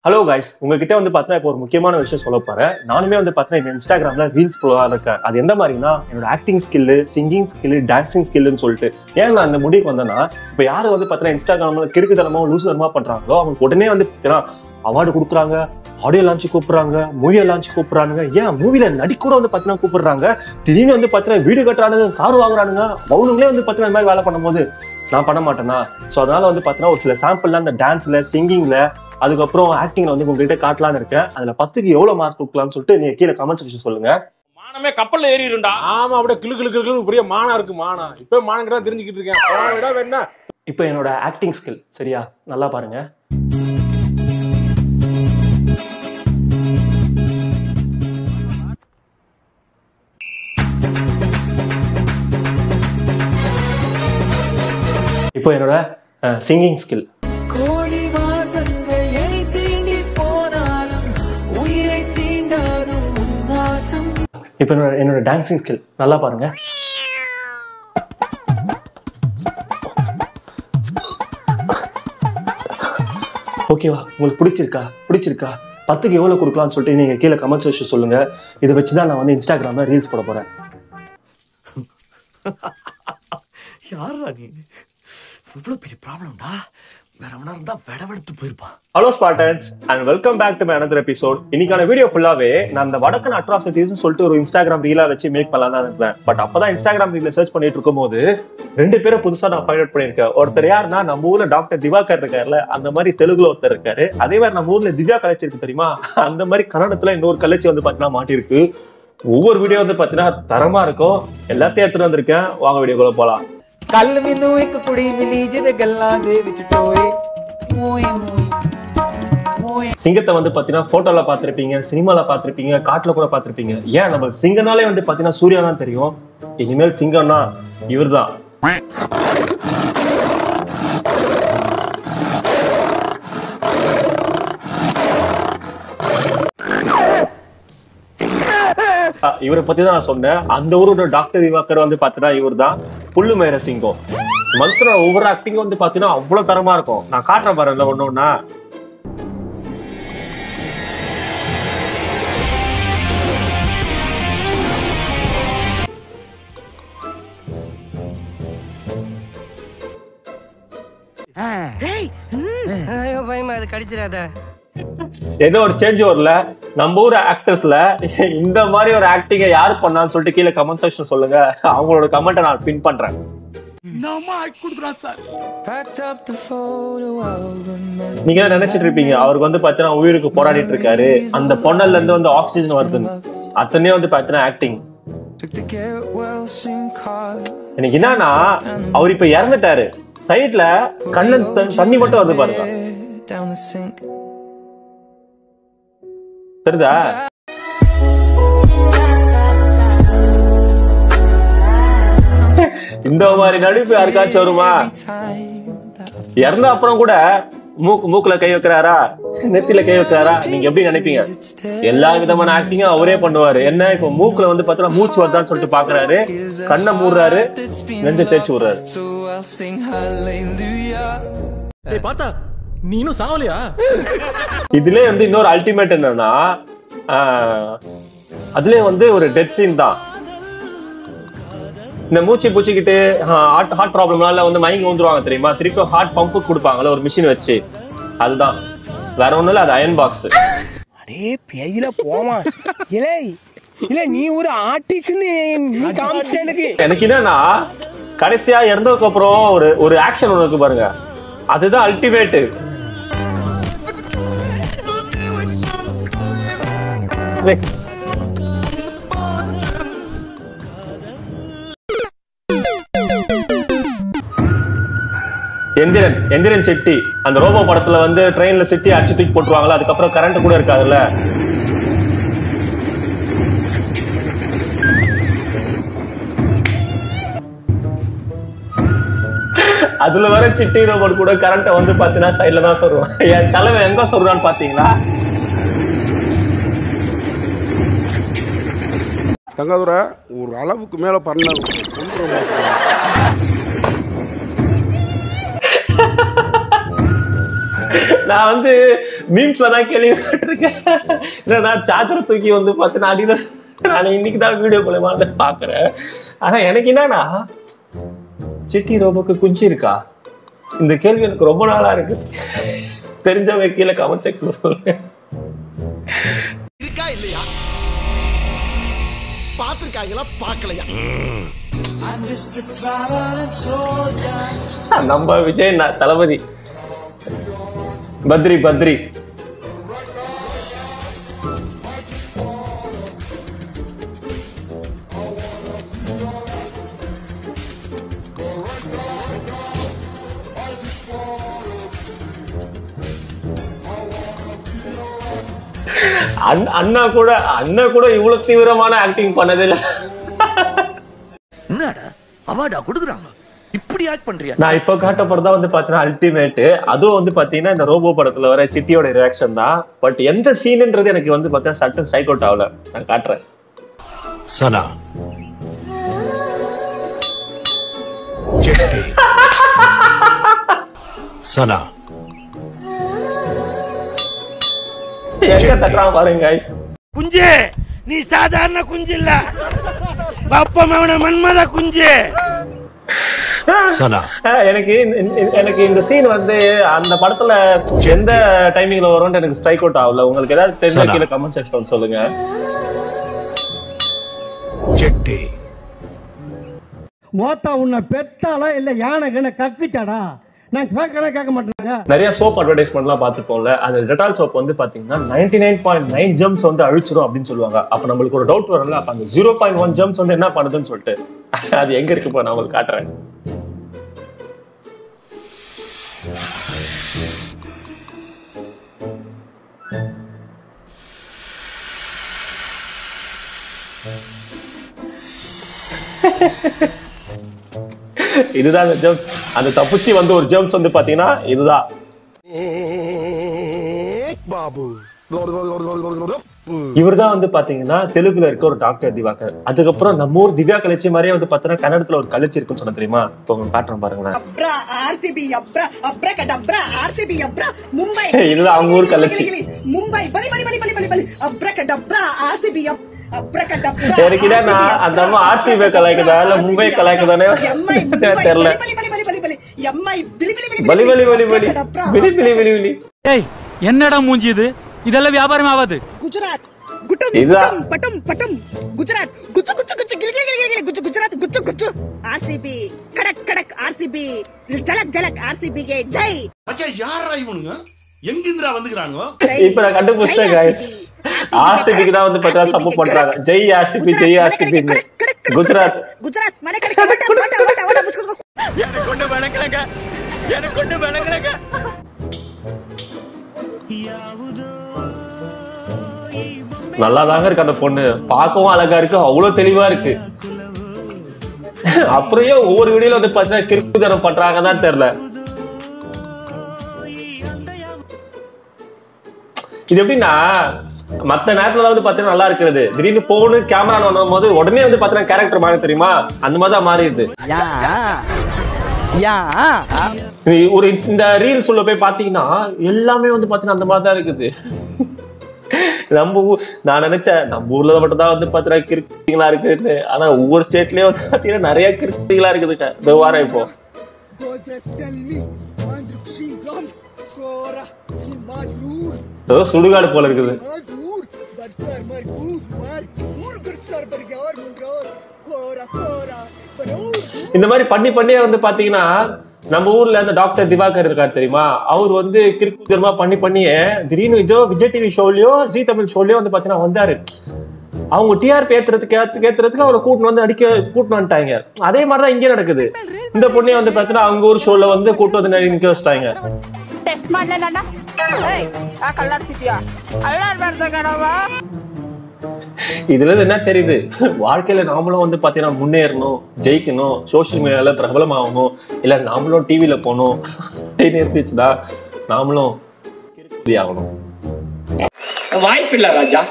Hello guys, உங்ககிட்ட வந்து பார்த்தா இப்போ ஒரு முக்கியமான விஷயம் சொல்ல போறேன். நானுமே வந்து பார்த்தீங்கன்னா இன்ஸ்டாகிராம்ல ரீல்ஸ் ப்ரோவா இருக்கேன். அது எந்த மாதிரினா என்னோட acting skill, singing skill, dancing ஸ்கில்லுன்னு சொல்லிட்டு. ஏன் நான் அந்த முடிவுக்கு வந்தேன்னா, இப்போ யாரு வந்து பார்த்தீங்கன்னா இன்ஸ்டாகிராம்ல கிறுக்குத்தனமா லூசுத்தனமா பண்றாங்களோ அவங்க உடனே வந்து அவார்டு கொடுக்குறாங்க, ஆடியோ லான்ச் கூப்பிடுறாங்க, மூவியை லான்ச் கூப்பிடுறாங்க, ஏன் மூவில நடிக்க கூட வந்து பார்த்தீங்கன்னா கூப்பிடுறாங்க. திடீர்னு வந்து பார்த்தீங்கன்னா வீடு கட்டுறானுங்க, கார் வாங்குறானுங்க. அவனுங்களே வந்து பார்த்தீங்கன்னா இந்த மாதிரி வேலை பண்ணும்போது நான் பண்ண மாட்டேன்னா. ஸோ அதனால வந்து பார்த்தீங்கன்னா ஒரு சில சாம்பிள்ல அந்த டான்ஸ்ல, சிங்கிங்ல, அதுக்கப்புறம் ஆக்டிங்ல வந்து உங்ககிட்ட காட்டலான்னு இருக்கேன். அதுல 10க்கு எவ்வளவு மார்க் கொடுக்கலாம்னு சொல்லிட்டு நீங்க கீழே கமெண்ட் செக்ஷன் சொல்லுங்க. மானமே கப்பல்ல ஏறிடும்டா. ஆமா, அப்படியே கிளு கிளு கிளு பெரிய மானா இருக்கு. மானா இப்ப மானம் கிட்ட தெரிஞ்சுக்கிட்டு இருக்கேன். வேணா இப்போ என்னோட ஆக்டிங் ஸ்கில் சரியா நல்லா பாருங்க. இப்போ என்னோட சிங்கிங் ஸ்கில். இப்போ என்னோட டான்சிங் ஸ்கில் நல்லா பாருங்க. ஓகேவா? உங்களுக்கு பிடிச்சிருக்கா 10க்கு எவ்வளவு கொடுக்கலாம்னு சொல்லிட்டு நீங்க கீழே கமெண்ட் செக்ஷன் சொல்லுங்க. இதை வச்சுதான் நான் வந்து இன்ஸ்டாகிராம்ல ரீல்ஸ் போட போறேன். யாரா நீ? இவ்வளவு பெரிய ப்ராப்ளம்டா. வேற எவனா இருந்தா வெடவெடுத்து போயிருப்பான். Hello Spartans and welcome back to my another episode. இன்னைக்கான வீடியோ ஃபுல்லாவே நான் அந்த வடக்கன் அட்ராசிட்டிஸ் சொல்லிட்டு ஒரு இன்ஸ்டாகிராம் ரீலா வச்சு மேக் பண்ணலாம் தான் இருந்தேன். பட் அப்பதான் இன்ஸ்டாகிராம் ரீல சர்ச் பண்ணிட்டு இருக்கும்போது 2 பேரை புதுசா நான் ஃபைண்ட் அவுட் பண்ணிருக்கேன். ஒருத்தர் யாருன்னா நம்ம ஊர்ல டாக்டர் திவாகர் இருக்காருல்ல, அந்த மாதிரி தெலுங்குல ஒருத்தர் இருக்காரு. அதே மாதிரி நம்ம ஊர்ல திவ்யா கலைச்சி இருக்கு தெரியுமா, அந்த மாதிரி கன்னடத்துல இன்னொரு கலைச்சி வந்து பாத்தீங்கன்னா மாட்டிருக்கு. ஒவ்வொரு வீடியோ வந்து பாத்தீங்கன்னா தரமா இருக்கும். எல்லாத்தையும் எடுத்துட்டு வந்திருக்கேன். வாங்க வீடியோக்குள்ள போலாம். ਕੱਲ ਮੈਨੂੰ ਇੱਕ ਕੁੜੀ ਮਿਲੀ ਜਿਹਦੇ ਗੱਲਾਂ ਦੇ ਵਿੱਚ ਟੋਏ ਮੋਏ ਮੋਏ. சிங்கத்தை வந்து பாத்தீங்கன்னா போட்டோல பாத்திருப்பீங்க, சினிமால பாத்திருப்பீங்க, காட்டுல கூட பாத்திருப்பீங்க. ஏன் நம்ம சிங்கனாலே வந்து பாத்தீங்கன்னா சூர்யா தான் தெரியும். இனிமேல் சிங்கம்னா இவர்தான். இவரை பத்தி தான் நான் சொன்னேன். அந்த ஊரோட டாக்டர் திவாகர் வந்து பாத்தீங்கன்னா இவர் தான் புல்லு மேர சிங்கம். மனுஷனோட ஒவ்வொரு ஆக்டிங் வந்து பாத்தீங்கன்னா அவ்வளவு தரமா இருக்கும். நான் காட்டுறேன் பாருங்க ஒன்னொன்னா. என்ன ஒரு சேஞ்ச் வரல நம்ம ஊர் ஆக்டர்ஸ்ல. இந்த மாதிரி ஒரு ஆக்டிங்க யாரு பண்ணான்னு சொல்லிட்டு கீழே கமெண்ட் செக்ஷன் சொல்லுங்க. அவங்களோட கமெண்ட்டை நான் பின் பண்றேன். நீங்க நினைச்சிட்டு இருப்பீங்க அவருக்கு வந்து பாத்தீங்கன்னா உயிருக்கு போராடிட்டு இருக்காரு, அந்த பொண்ணல்ல இருந்து வந்து ஆக்சிஜன் வருதுன்னு. அத்தனையே வந்து பாத்தீங்கன்னா ஆக்டிங். எனக்கு என்னன்னா அவர் இப்ப இறந்துட்டாரு, சைட்ல கண்ணு தண்ணி மட்டும் வருது பாருங்க. தெரியுதா? இந்த மாதிரி நடிப்பு யாருக்காச்சும் வருமா? இறந்த அப்புறம் கூட மூக்குல கை வைக்கிறாரா, நெத்தில கை வைக்கிறாரா? நீங்க எப்படி நினைப்பீங்க? எல்லா விதமான ஆக்டிங்கும் அவரே பண்ணுவாரு. என்ன இப்ப மூக்குல வந்து பாத்தீங்கன்னா மூச்சு வருதான்னு சொல்லிட்டு பாக்குறாரு, கண்ணை மூடுறாரு, நெஞ்ச தேய்ச்சி விடுறாரு. பார்த்தா நீ இன்னும் சாவலையா? இதுல வந்து இன்னொரு அல்டிமேட் என்னன்னா, அதுலயே வந்து ஒரு டெத் சீன் தான். இந்த மூச்சு பூச்சிக்கிட்டு ஹார்ட் ப்ராப்ளம்னால வந்து மயங்கி வந்துருவாங்க தெரியுமா, திருப்பி ஹார்ட் பம்பு கொடுப்பாங்கல்ல ஒரு மிஷின் வச்சு, அதுதான். வேற ஒண்ணும் இல்ல, அது அயன் பாக்ஸ். அடே பேயில போமா. இலே இல்ல நீ ஒரு ஆர்டிஸ்ட்னு நீ காமிச்சிட்ட எனக்கு. எனக்கு என்னன்னா கடைசியா இறந்ததுக்கு அப்புறம் ஒரு ஆக்ஷன் ஒன்று இருக்கு பாருங்க, அதுதான் அல்டிமேட். எந்திரன் செட்டி அந்த ரோபோ படத்துல வந்து ட்ரெயின்ல செட்டி அடிச்சு தூக்கி போட்டுருவாங்களா, அதுக்கப்புறம் கரண்ட் கூட இருக்காதுல்ல. அதுல வர சிட்டி ரோபோட் கூட கரண்ட் வந்து பாத்தீங்கன்னா சைட்ல தான் சொல்லுவான். என் தலைவன் எங்க சொல்றான்னு பாத்தீங்களா? தங்காதுரை ஒரு அளவுக்கு மேல பண்ண நான் வந்து மீம்ஸ்ல தான் கேள்விப்பட்டிருக்கேன். நான் சார்ஜரை தூக்கி வந்து பார்த்து நான் அடியில நான் இன்னைக்குதான் வீடியோ மூலமா பாக்குறேன். ஆனா எனக்கு என்னன்னா சிட்டி ரோபோக்கு குஞ்சு இருக்கா? இந்த கேள்வி எனக்கு ரொம்ப நாளா இருக்கு. தெரிஞ்சவங்க கீழே கமெண்ட் செக்ஷன்ல சொல்லுங்க. இருக்கா இல்லையா? பாத்துருக்காங்களா பாக்கலையா? நம்ம விஜய் தளபதி பத்ரி பத்ரி அண்ணா கூட இவ்வளவு தீவிரமான ஆக்டிங் பண்ணதே இல்ல. என்னடா அவார்டா கொடுக்குறாங்க, இப்படி ஆக்ட் பண்றியா? நான் இப்ப காட்ட போறதா வந்து பாத்தீங்கன்னா அல்டிமேட். அதுவும் வந்து பாத்தீங்கன்னா இந்த ரோபோ படத்துல வர சிட்டியோட ரியாக்ஷன் தான். பட் எந்த சீன்ன்றது எனக்கு வந்து பாத்தீங்கன்னா சட்டன் ஸ்ட்ரைக் அவுட் ஆகல. நான் காட்டுறேன். சனா சனா எங்க தட்டுறான் பாருங்க guys. குஞ்சே, நீ சாதாரண குஞ்சு இல்ல, பப்பமவன மன்மத குஞ்சு. எனக்கு இந்த சீன் வந்து அந்த படத்துல எந்த டைமிங்ல வரும்னு எனக்கு ஸ்ட்ரைக் அவுட் ஆகல. உங்களுக்கு ஏதாவது தெரிஞ்ச கீழே கமெண்ட் செக்ஷன் சொல்லுங்க. மோத்தா உன்னை பெத்தாலா இல்ல யானை கக்குச்சாடா? நான் கேட்க மாட்டேங்க. நிறைய சோப் அட்வர்டைஸ்மெண்ட்லாம் பார்த்துப்போம்ல. அந்த டெட்டால் சோப் வந்து பாத்தீங்கன்னா 99.9 ஜெர்ம்ஸ் வந்து அழிச்சிரும் அப்படின்னு சொல்லுவாங்க. அப்ப நம்மளுக்கு ஒரு டவுட் வரல, அப்ப அந்த 0.1 ஜெர்ம்ஸ் வந்து என்ன பண்ணுதுன்னு சொல்லிட்டு அது எங்க இருக்கு நான் உங்களுக்கு காட்டுறேன். இதுதான் அந்த ஜெர்ம்ஸ். அந்த தப்புச்சி வந்து ஒரு ஜெர்ம்ஸ் வந்து பாத்தீங்கன்னா இதுதான். இவர்தான் வந்து பாத்தீங்கன்னா தெலுங்குல இருக்க ஒரு டாக்டர் திவாகர். அதுக்கப்புறம் நம்ம ஊர் திவ்யா கலைச்சி மாதிரியே வந்து பாத்தீங்கன்னா கன்னடத்துல ஒரு கலைச்சி இருக்குன்னு சொன்ன தெரியுமா? இப்போ உங்களுக்கு காட்டுறேன் பாருங்களேன். இதுதான் அவங்க ஊர் கலைச்சி. எனக்கு என்னன்னா அந்த அம்மா ஆர்சிபி கலாய்க்குதா இல்ல மும்பை கலாய்க்குதானே தெரியல. பலி பலி பலி பலி பிலி பிலி பிலி பிலி. ஏய், என்னடா மூஞ்சி இது? இதெல்லாம் வியாபாரம் ஆகாது. குஜராத் இதுதான் பட்டம் பட்டம் குஜராத் குச்சு குச்சு குச்சு குச்சு குஜராத் குச்சு குச்சு ஆர்சிபி கடக் கடக் ஆர்சிபி ஜலக் ஜலக் ஆர்சிபி கே ஜெய். மச்சான் யாரா இவனுங்க? எங்கிந்திரா வந்துக்கறானுங்க? இப்ப நான் கண்டுபிடிச்சேன் गाइस. ஆர்சிபிக்கு தான் வந்து பட்டா சப்போர்ட் பண்றாங்க. Jai RCB Jai RCB. குஜராத் குஜராத் மன கடக் ஓட ஓட ஓட புஸ்கு. எனக்கு கொண்டு வணங்கலங்க, எனக்கு கொண்டு வணங்கலங்க. நல்லாதாங்க இருக்கு அந்த பொண்ணு, பார்க்கவும் அழகா இருக்கு, அவ்வளவு தெளிவா இருக்கு. அப்புறம் ஒவ்வொரு வீடியோல வந்து பாத்தீங்கன்னா கிறுக்குத்தனம் பண்றாங்கன்னு தெரியல. இது எப்படின்னா மத்த நேரத்துல வந்து பாத்தீங்கன்னா நல்லா இருக்கிறது, திடீர்னு போனு கேமரா வரும் போது உடனே வந்து பாத்தீங்கன்னா கேரக்டர் மாறி தெரியுமா? அந்த மாதிரிதான் மாறிடுது. ஒரு இந்த ரீல்ஸ் உள்ள போய் பாத்தீங்கன்னா எல்லாமே வந்து பாத்தீங்கன்னா அந்த மாதிரிதான் இருக்குது. நம்ம நான் நினைச்சேன் நம்ம ஊர்ல மட்டும் தான் வந்து பாத்தீங்கன்னா கிறுக்குங்களா இருக்குது. ஆனா ஒவ்வொரு ஸ்டேட்லயும் வந்து பாத்தீங்கன்னா நிறைய கிறுக்குங்களா இருக்குது. வாரம் இப்போ சுடுகாடு போல இருக்குது. இந்த மாதிரி பண்ணியே வந்து பாத்தீங்கன்னா நம்ம ஊர்ல அந்த டாக்டர் திவாகர் இருக்காரு தெரியுமா? அவர் வந்து கிறுக்குத்தனமா பண்ணியே திடீர்னு விஜய் டிவி ஷோலயோ ஜி தமிழ் ஷோலயோ வந்து பாத்தீங்கன்னா வந்தாரு. அவங்க டிஆர்பி ஏத்துறதுக்கு அவரை கூட்டிட்டு வந்துட்டாங்க. அதே மாதிரிதான் இங்கே நடக்குது. இந்த பொண்ணே வந்து பாத்தீங்கன்னா அவங்க ஊர் ஷோல வந்து கூட்டு வந்து நிக்க வச்சிட்டாங்க. இதுல இருந்து என்ன தெரியுது? வாழ்க்கையில நாமளும் வந்து பாத்தீங்கன்னா முன்னேறணும், ஜெயிக்கணும், சோசியல் மீடியால பிரபலம் ஆகணும், இல்ல நாமளும் டிவில போகணும் இருந்துச்சுன்னா நாமளும் ஆகணும். வாய்ப்பில்லை ராஜா,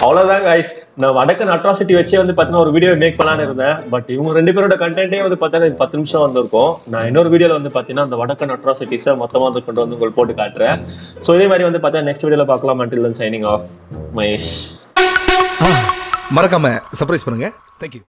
அவ்வளவுதான் guys. நான் வடக்கன் அட்ராசிட்டி வச்சே வந்து பாத்தீங்கன்னா ஒரு வீடியோ மேக் பண்ணலான்னு இருந்தேன். பட் இவங்க 2 பேரோட கண்டென்ட்டே வந்து பாத்தீங்கன்னா 10 நிமிஷம் வந்திருக்கும். நான் இன்னொரு வீடியோல வந்து பாத்தீங்கன்னா அந்த வடக்கன் அட்ராசிட்டிஸை மொத்தமா வந்து கொண்டு வந்து உங்களுக்கு போட்டு காட்டுறேன். சோ இதே மாதிரி வந்து பாத்தீங்கன்னா நெக்ஸ்ட் வீடியோல பார்க்கலாம். until then signing off Mahesh. மறக்காம சர்ப்ரைஸ் பண்ணுங்க. Thank you.